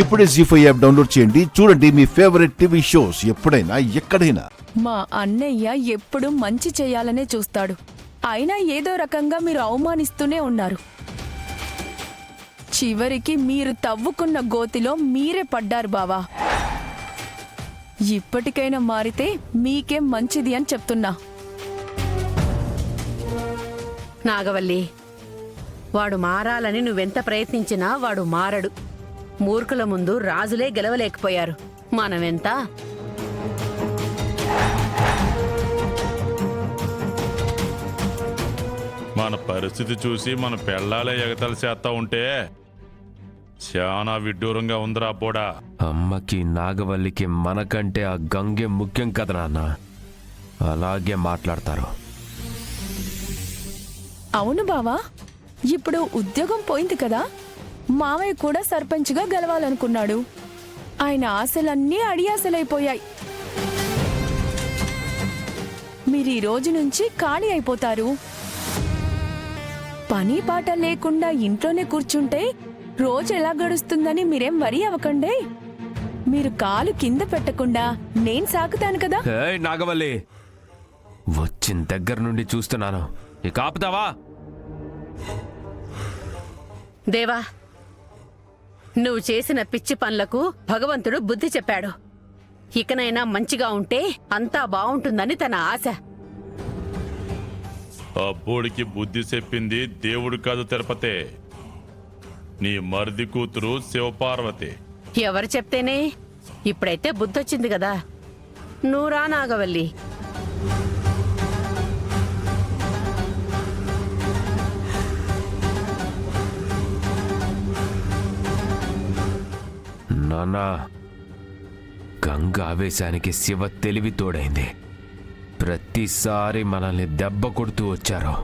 ఇప్పుడే జీ5 app download చేయండి. చూడండి మీ ఫేవరెట్ టీవీ షోస్ ఎప్పుడైనా ఎక్కడైనా. మా అన్నయ్య ఎప్పుడు మంచి చేయాలనే చూస్తాడు. అయినా ఏదో రకంగా మీరు అవమానిస్తూనే ఉన్నారు. చివరికి మీరు తవ్వుకున్న గోతిలో మీరే పడ్డారు బావా. ఇప్పటికైనా మారితే మీకేం మంచిది అని చెప్తున్నా. నాగవల్లి, వాడు మారాలని నువ్వెంత ప్రయత్నించినా వాడు మారడు. మూర్ఖుల ముందు రాజులే గెలవలేకపోయారు, మనమెంత? మన పరిస్థితి చూసి మన పెళ్ళాలే ఎగతలు చేస్తా ఉంటే చాలా విడ్డూరంగా ఉందిరా పోడా. అమ్మకి నాగవల్లికి మనకంటే ఆ గంగే ముఖ్యం కదా నాన్న. అలాగే మాట్లాడతారు. అవును బావా, ఇప్పుడు ఉద్యోగం పోయింది కదా. మావయ్య కూడా సర్పంచ్గా గెలవాలనుకున్నాడు. ఆయన ఆశలన్నీ అడియాసలైపోయాయి. మీరు ఈ రోజు నుంచి ఖాళీ అయిపోతారు. పని పాట లేకుండా ఇంట్లోనే కూర్చుంటే రోజు ఎలా గడుస్తుందని మీరేం వరి అవ్వకండి. మీరు కాలు కింద పెట్టకుండా నేను సాగుతాను కదా. ఏయ్ నాగవల్లి, వచ్చిన దగ్గర నుండి చూస్తున్నాను, ఇక ఆపుతావా? దేవా, నువ్వు చేసిన పిచ్చి పనులకు భగవంతుడు బుద్ధి చెప్పాడు. ఇకనైనా మంచిగా ఉంటే అంతా బావుంటుందని తన ఆశ. అబ్బోడికి బుద్ధి చెప్పింది దేవుడు కాదు తిరుపతి, నీ మరిది కూతురు శివపార్వతి. ఎవరు చెప్తేనే? ఇప్పుడైతే బుద్ధొచ్చింది కదా. నువ్వురా నాగవల్లి. నాన్న, గంగ ఆవేశానికి శివ తెలివి తోడైంది. ప్రతిసారి మనల్ని దెబ్బ కొడుతూ వచ్చారు.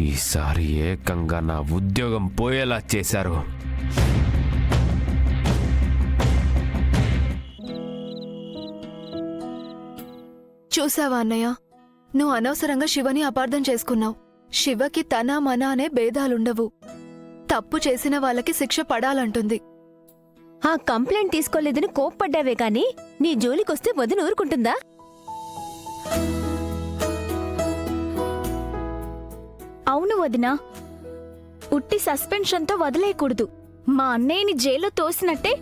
ఈసారి ఏకంగా నా ఉద్యోగం పోయేలా చేశారు. చూసావా అన్నయ్య, నువ్వు అనవసరంగా శివని అపార్థం చేసుకున్నావు. శివకి తన మన అనే భేదాలుండవు. తప్పు చేసిన వాళ్ళకి శిక్ష పడాలంటుంది. ఆ కంప్లైంట్ తీసుకోలేదని కోప్పడ్డావే కాని నీ జోలికొస్తే వదిన ఊరుకుంటుందా? అవును వదినా, ఉట్టి సస్పెన్షన్తో వదిలేయకూడదు. మా అన్నయ్యని జైల్లో తోసినట్టే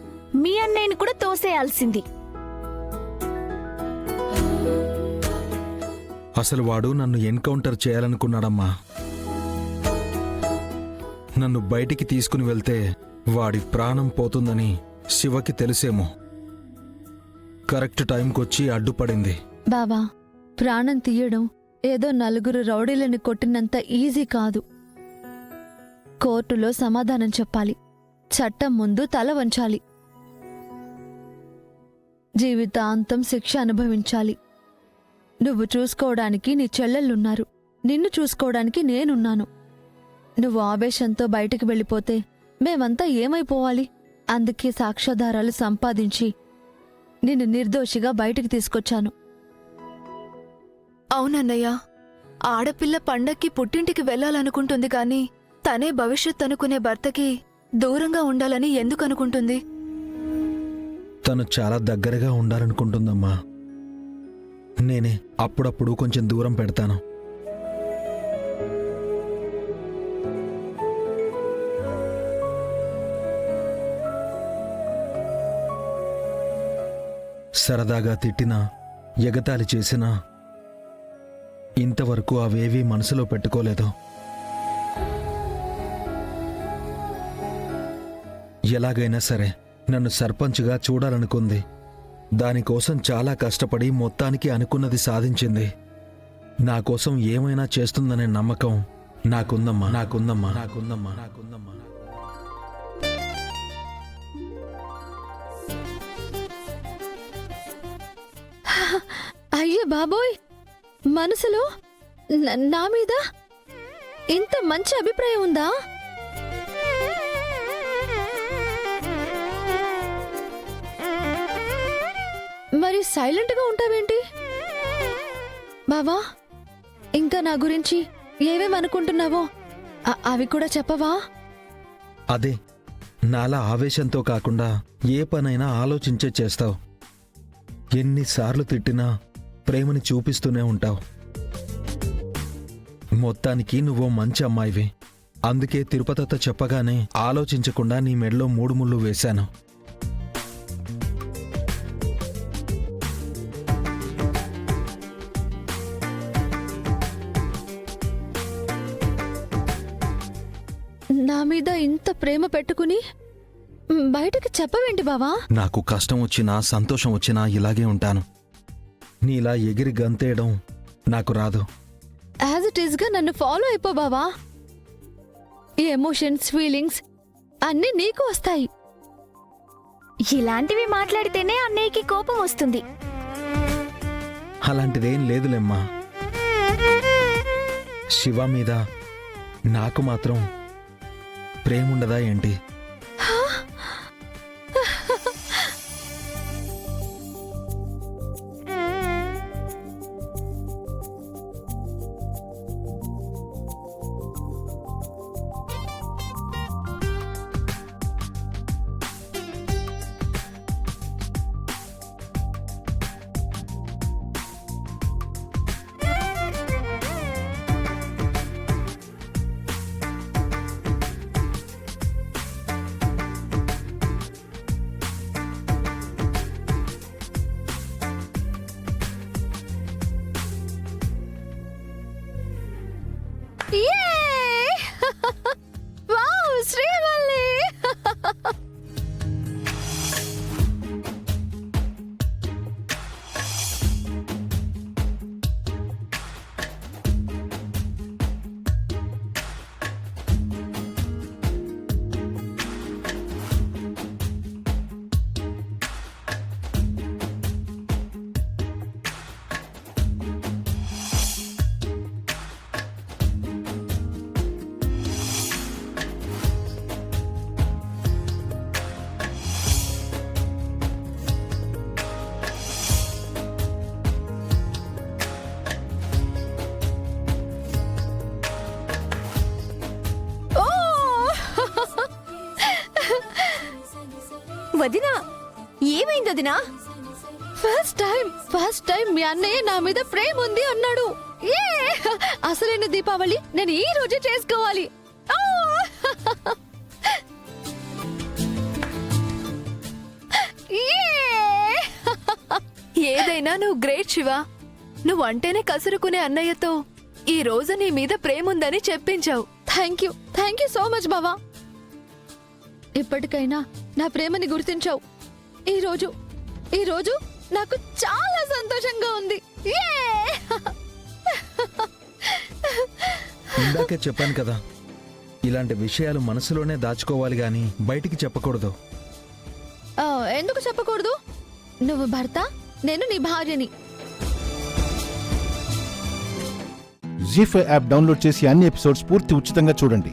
మీ అన్నయ్యని కూడా తోసేయాల్సింది. అసలు వాడు నన్ను ఎన్కౌంటర్ చేయాలనుకున్నాడమ్మా. నన్ను బయటికి తీసుకుని వెళ్తే వాడి ప్రాణం పోతుందని శివకి తెలిసేమో. కరెక్ట్ టైంకొచ్చి అడ్డుపడింది. బావా, ప్రాణం తీయడం ఏదో నలుగురు రౌడీలను కొట్టినంత ఈజీ కాదు. కోర్టులో సమాధానం చెప్పాలి, చట్టం ముందు తల వంచాలి, జీవితాంతం శిక్ష అనుభవించాలి. నువ్వు చూసుకోవడానికి నీ చెల్లెళ్ళున్నారు, నిన్ను చూసుకోవడానికి నేనున్నాను. నువ్వు ఆవేశంతో బయటికి వెళ్ళిపోతే మేమంతా ఏమైపోవాలి? అందుకే సాక్ష్యాధారాలు సంపాదించి నిన్ను నిర్దోషిగా బయటికి తీసుకొచ్చాను. అవునన్నయ్య, ఆడపిల్ల పండక్కి పుట్టింటికి వెళ్లాలనుకుంటుంది కాని తనే భవిష్యత్ అనుకునే భర్తకి దూరంగా ఉండాలని ఎందుకు అనుకుంటుంది? తను చాలా దగ్గరగా ఉండాలనుకుంటుందమ్మా. నేనే అప్పుడప్పుడు కొంచెం దూరం పెడతాను. సరదాగా తిట్టినా, ఎగతాళి చేసినా ఇంతవరకు అవేవీ మనసులో పెట్టుకోలేదు. ఎలాగైనా సరే నన్ను సర్పంచ్గా చూడాలనుకుంది. దానికోసం చాలా కష్టపడి మొత్తానికి అనుకున్నది సాధించింది. నా కోసం ఏమైనా చేస్తుందనే నమ్మకం నాకుందమ్మా. అయ్యో బాబోయ్, మనసులో నా మీద ఇంత మంచి అభిప్రాయం ఉందా? మరి సైలెంట్గా ఉంటావేంటి? బావా, ఇంకా నా గురించి ఏమేమనుకుంటున్నావో అవి కూడా చెప్పవా? అదే నాలా ఆవేశంతో కాకుండా ఏ పనైనా ఆలోచించే చేస్తావు. ఎన్నిసార్లు తిట్టినా ప్రేమని చూపిస్తూనే ఉంటావు. మొత్తానికి నువ్వో మంచి అమ్మాయివి. అందుకే తిరుపతతో చెప్పగానే ఆలోచించకుండా నీ మెడలో 3 ముళ్ళు వేశాను. నా మీద ఇంత ప్రేమ పెట్టుకుని బయటకు చెప్పవేంటి బావా? నాకు కష్టం వచ్చినా సంతోషం వచ్చినా ఇలాగే ఉంటాను. నీలా ఎగిరి గంతేయడం నాకు రాదు. యాజ్ ఇట్ ఈస్ గా నన్ను ఫాలో అయిపో బావా. ఈ ఎమోషన్స్ ఫీలింగ్స్ అన్నీ నీకు వస్తాయి. ఇలాంటివి మాట్లాడితేనే అన్నయ్యకి కోపం వస్తుంది. అలాంటిదేం లేదులేమ్మా. శివ మీద నాకు మాత్రం ప్రేముండదా ఏంటి? వావ్, శ్రీవల్లి! వదినా, ఏమైంది వదినా? ఫస్ట్ టైం మీ అన్నయ్య నా మీద ప్రేమ ఉంది అన్నాడు. ఏ అసలైన దీపావళి నేను ఈ రోజే చేసుకోవాలి. ఆ! ఏదైనా నువ్వు గ్రేట్ శివ. నువ్వంటేనే కసురుకునే అన్నయ్యతో ఈ రోజు నీ మీద ప్రేముందని చెప్పించావు. థ్యాంక్ యూ సో మచ్ బావా. ఇప్పటికైనా నా ప్రేమని గుర్తించావు. ఈ రోజు నాకు చాలా సంతోషంగా ఉంది. ఇందాకే చెప్పాను కదా, ఇలాంటి విషయాలు మనసులోనే దాచుకోవాలి గాని బయటికి చెప్పకూడదు. ఎందుకు చెప్పకూడదు? నువ్వు భర్త, నేను నీ భార్యని. జీ5 యాప్ డౌన్లోడ్ చేసి అన్ని ఎపిసోడ్స్ పూర్తి ఉచితంగా చూడండి.